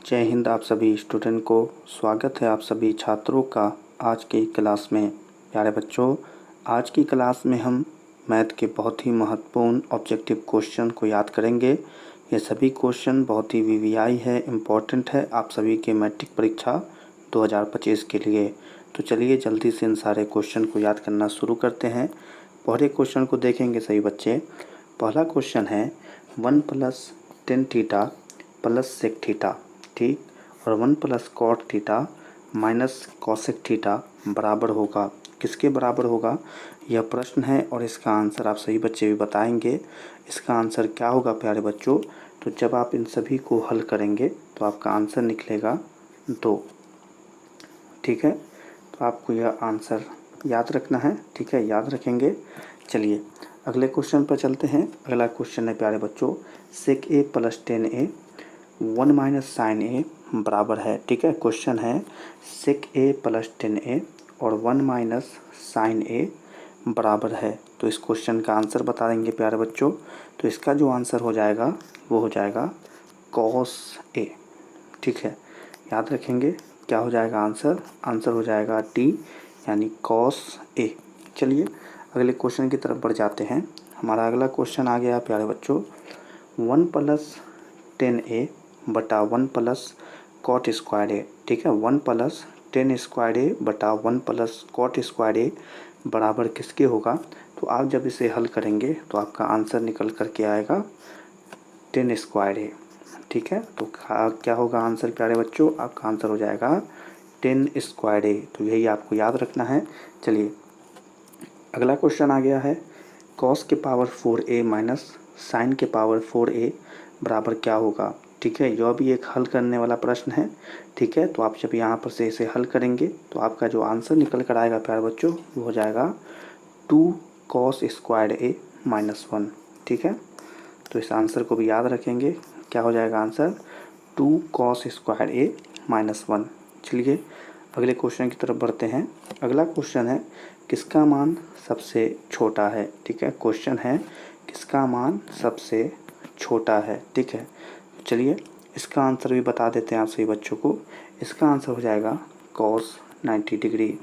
जय हिंद। आप सभी स्टूडेंट को स्वागत है आप सभी छात्रों का आज की क्लास में। प्यारे बच्चों, आज की क्लास में हम मैथ के बहुत ही महत्वपूर्ण ऑब्जेक्टिव क्वेश्चन को याद करेंगे। ये सभी क्वेश्चन बहुत ही वीवीआई है, इम्पोर्टेंट है आप सभी के मैट्रिक परीक्षा 2025 के लिए। तो चलिए जल्दी से इन सारे क्वेश्चन को याद करना शुरू करते हैं। पहले क्वेश्चन को देखेंगे सभी बच्चे। पहला क्वेश्चन है 1 + tan थीटा + sec थीटा, ठीक, और 1 + cot थीटा - cosec थीटा बराबर होगा, किसके बराबर होगा यह प्रश्न है। और इसका आंसर आप सभी बच्चे भी बताएंगे। इसका आंसर क्या होगा प्यारे बच्चों? तो जब आप इन सभी को हल करेंगे तो आपका आंसर निकलेगा 2, ठीक है। तो आपको यह आंसर याद रखना है, ठीक है, याद रखेंगे। चलिए अगले क्वेश्चन पर चलते हैं। अगला क्वेश्चन है प्यारे बच्चों sec a + tan a 1 - sin a बराबर है, ठीक है। क्वेश्चन है sec a + tan a और 1 - sin a बराबर है। तो इस क्वेश्चन का आंसर बता देंगे प्यारे बच्चों। तो इसका जो आंसर हो जाएगा वो हो जाएगा cos a, ठीक है, याद रखेंगे। क्या हो जाएगा आंसर? आंसर हो जाएगा डी यानी cos a। चलिए अगले क्वेश्चन की तरफ बढ़ जाते हैं। हमारा अगला क्वेश्चन आ गया प्यारे बच्चों 1 + tan a बटा 1 + cot स्क्वायर a, ठीक है। 1 + tan स्क्वायर a बटा 1 + cot स्क्वायर a बराबर किसके होगा? तो आप जब इसे हल करेंगे तो आपका आंसर निकल कर के आएगा tan स्क्वायर a, ठीक है। तो क्या होगा आंसर प्यारे बच्चों? आपका आंसर हो जाएगा tan स्क्वायर a। तो यही आपको याद रखना है। चलिए अगला क्वेश्चन आ गया है cos के पावर 4a माइनस साइन के पावर 4a बराबर क्या होगा, ठीक है। यह भी एक हल करने वाला प्रश्न है, ठीक है। तो आप जब यहाँ पर से इसे हल करेंगे तो आपका जो आंसर निकल कर आएगा प्यारे बच्चों वो हो जाएगा 2 cos स्क्वायर a - 1, ठीक है। तो इस आंसर को भी याद रखेंगे। क्या हो जाएगा आंसर? 2 cos square a - 1। चलिए अगले क्वेश्चन की तरफ बढ़ते हैं। अगला क्वेश्चन है किसका मान सबसे छोटा है, ठीक है। क्वेश्चन है किसका मान सबसे छोटा है, ठीक है। चलिए इसका आंसर भी बता देते हैं आप सभी बच्चों को। इसका आंसर हो जाएगा cos 90 डिग्री,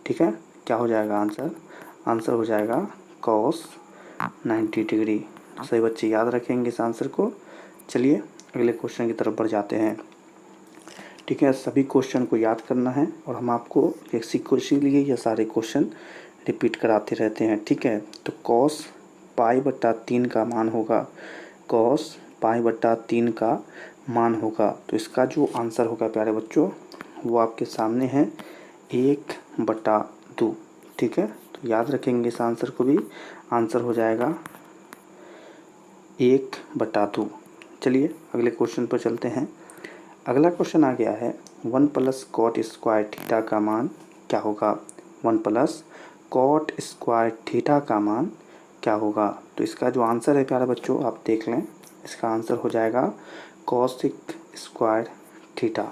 ठीक है। क्या हो जाएगा आंसर? आंसर हो जाएगा cos 90 डिग्री। सभी बच्चे याद रखेंगे इस आंसर को। चलिए अगले क्वेश्चन की तरफ बढ़ जाते हैं, ठीक है। सभी क्वेश्चन को याद करना है और हम आपको इसीलिए ये सारे क्वेश्चन रिपीट कराते रहते हैं, ठीक है। तो cos π/3 का मान होगा, cos π/3 का मान होगा। तो इसका जो आंसर होगा प्यारे बच्चों वो आपके सामने है 1/2, ठीक है। तो याद रखेंगे इस आंसर को भी। आंसर हो जाएगा 1/2। चलिए अगले क्वेश्चन पर चलते हैं। अगला क्वेश्चन आ गया है 1 + cot स्क्वायर थीटा का मान क्या होगा? 1 + cot स्क्वायर थीटा का मान क्या होगा? तो इसका जो आंसर है प्यारे बच्चों आप देख लें। इसका आंसर हो जाएगा cosec स्क्वायर थीटा।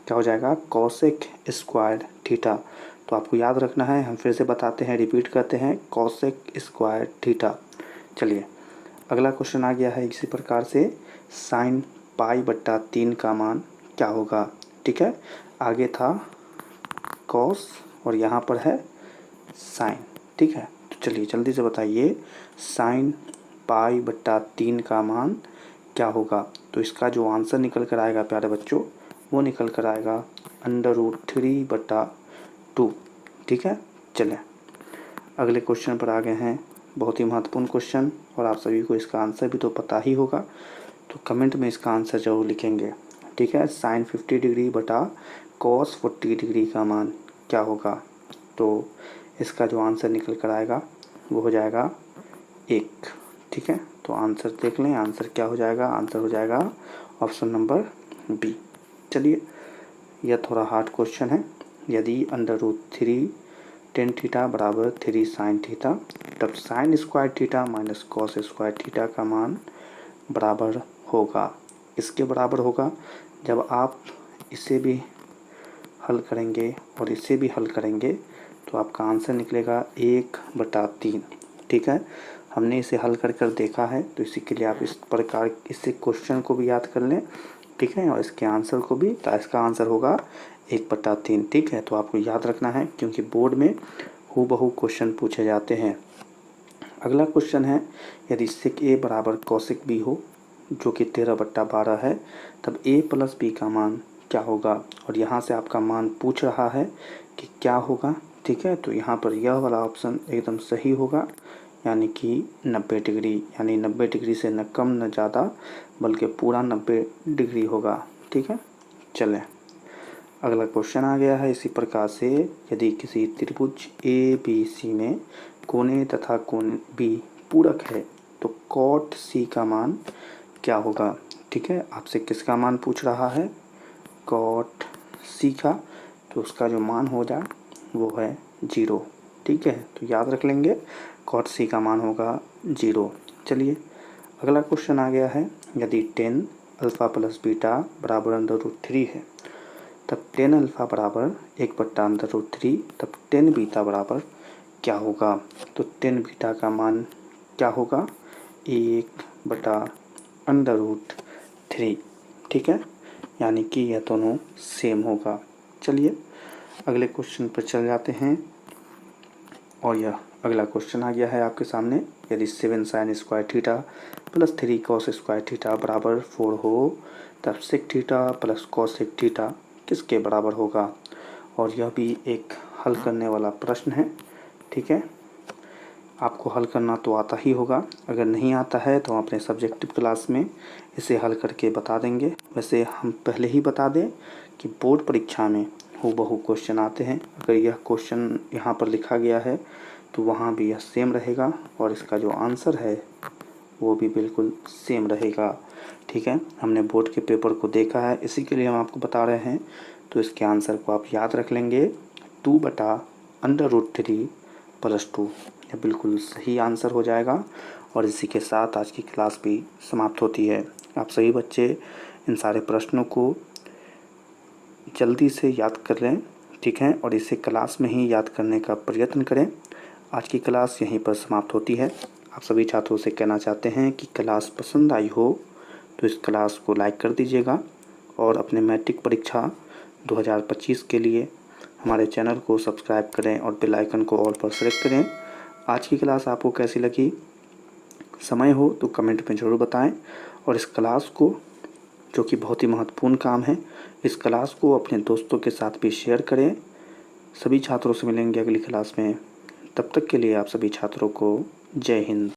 क्या हो जाएगा? cosec square theta. तो आपको याद रखना है। हम फिर से बताते हैं, रिपीट करते हैं, cosec स्क्वायर थीटा। चलिए अगला क्वेश्चन आ गया है इसी प्रकार से sin π/3 का मान क्या होगा, ठीक है। आगे था cos और यहाँ पर है sin, ठीक है। तो चलिए जल्दी से बताइए sin π/3 का मान क्या होगा? तो इसका जो आंसर निकल कर आएगा प्यारे बच्चों वो निकल कर आएगा √3/2, ठीक है। चलें अगले क्वेश्चन पर आ गए हैं। बहुत ही महत्वपूर्ण क्वेश्चन और आप सभी को इसका आंसर भी तो पता ही होगा। तो कमेंट में इसका आंसर जरूर लिखेंगे, ठीक है। sin 50 डिग्री बटा cos 40 डिग्री का मान क्या होगा? तो इसका जो आंसर निकल कर आएगा वो हो जाएगा 1, ठीक है। तो आंसर देख लें। आंसर क्या हो जाएगा? आंसर हो जाएगा ऑप्शन नंबर बी। चलिए यह थोड़ा हार्ड क्वेश्चन है। यदि √3 tan थीटा बराबर 3 sin थीटा तब sin square theta - cos square theta का मान बराबर होगा, इसके बराबर होगा। जब आप इसे भी हल करेंगे और इसे भी हल करेंगे तो आपका आंसर निकलेगा 1/3, ठीक है। हमने इसे हल कर देखा है तो इसी के लिए आप इस प्रकार इस क्वेश्चन को भी याद कर लें ठीक है, और इसके आंसर को भी, तो इसका आंसर होगा 1/3। ठीक है, तो आपको याद रखना है क्योंकि बोर्ड में हूबहू क्वेश्चन पूछे जाते हैं। अगला क्वेश्चन है, यदि sec a बराबर cosec b हो जो कि 13/12 है, तब a प्लस b का मान क्या होगा। और यहाँ से आपका मान पूछ रहा है कि क्या होगा। ठीक है, तो यहाँ पर यह वाला ऑप्शन एकदम सही होगा, यानी कि 90 डिग्री, यानी 90 डिग्री से न कम न ज़्यादा बल्कि पूरा 90 डिग्री होगा। ठीक है, चलें अगला क्वेश्चन आ गया है इसी प्रकार से, यदि किसी त्रिभुज ए बी सी में कोण ए तथा कोण बी पूरक है तो कॉट सी का मान क्या होगा। ठीक है, आपसे किसका मान पूछ रहा है, कॉट सी का, तो उसका जो मान हो जाए वो है 0। ठीक है, तो याद रख लेंगे कॉट सी का मान होगा 0। चलिए अगला क्वेश्चन आ गया है, यदि 10 अल्फ़ा प्लस बीटा बराबर √3 है तब 10 अल्फ़ा बराबर 1/√3, तब 10 बीटा बराबर क्या होगा। तो 10 बीटा का मान क्या होगा, 1/√3। ठीक है, यानी कि यह दोनों सेम होगा। चलिए अगले क्वेश्चन पर चल जाते हैं, और यह अगला क्वेश्चन आ गया है आपके सामने, यदि 7 sin square theta plus 3 cos square theta बराबर 4 हो तब sec theta plus cosec theta किसके बराबर होगा। और यह भी एक हल करने वाला प्रश्न है। ठीक है, आपको हल करना तो आता ही होगा, अगर नहीं आता है तो अपने सब्जेक्टिव क्लास में इसे हल करके बता देंगे। वैसे हम पहले ही बता दें कि बोर्ड परीक्षा में हूबहू क्वेश्चन आते हैं, अगर यह क्वेश्चन यहाँ पर लिखा गया है तो वहाँ भी यह सेम रहेगा, और इसका जो आंसर है वो भी बिल्कुल सेम रहेगा। ठीक है, हमने बोर्ड के पेपर को देखा है, इसी के लिए हम आपको बता रहे हैं। तो इसके आंसर को आप याद रख लेंगे, 2/√3 + 2, यह बिल्कुल सही आंसर हो जाएगा। और इसी के साथ आज की क्लास भी समाप्त होती है। आप सभी बच्चे इन सारे प्रश्नों को जल्दी से याद कर लें। ठीक है, और इसे क्लास में ही याद करने का प्रयत्न करें। आज की क्लास यहीं पर समाप्त होती है। आप सभी छात्रों से कहना चाहते हैं कि क्लास पसंद आई हो तो इस क्लास को लाइक कर दीजिएगा, और अपने मैट्रिक परीक्षा 2025 के लिए हमारे चैनल को सब्सक्राइब करें और बेल आइकन को ऑल पर सेलेक्ट करें। आज की क्लास आपको कैसी लगी, समय हो तो कमेंट में ज़रूर बताएं, और इस क्लास को, जो कि बहुत ही महत्वपूर्ण काम है, इस क्लास को अपने दोस्तों के साथ भी शेयर करें। सभी छात्रों से मिलेंगे अगली क्लास में, तब तक के लिए आप सभी छात्रों को जय हिंद।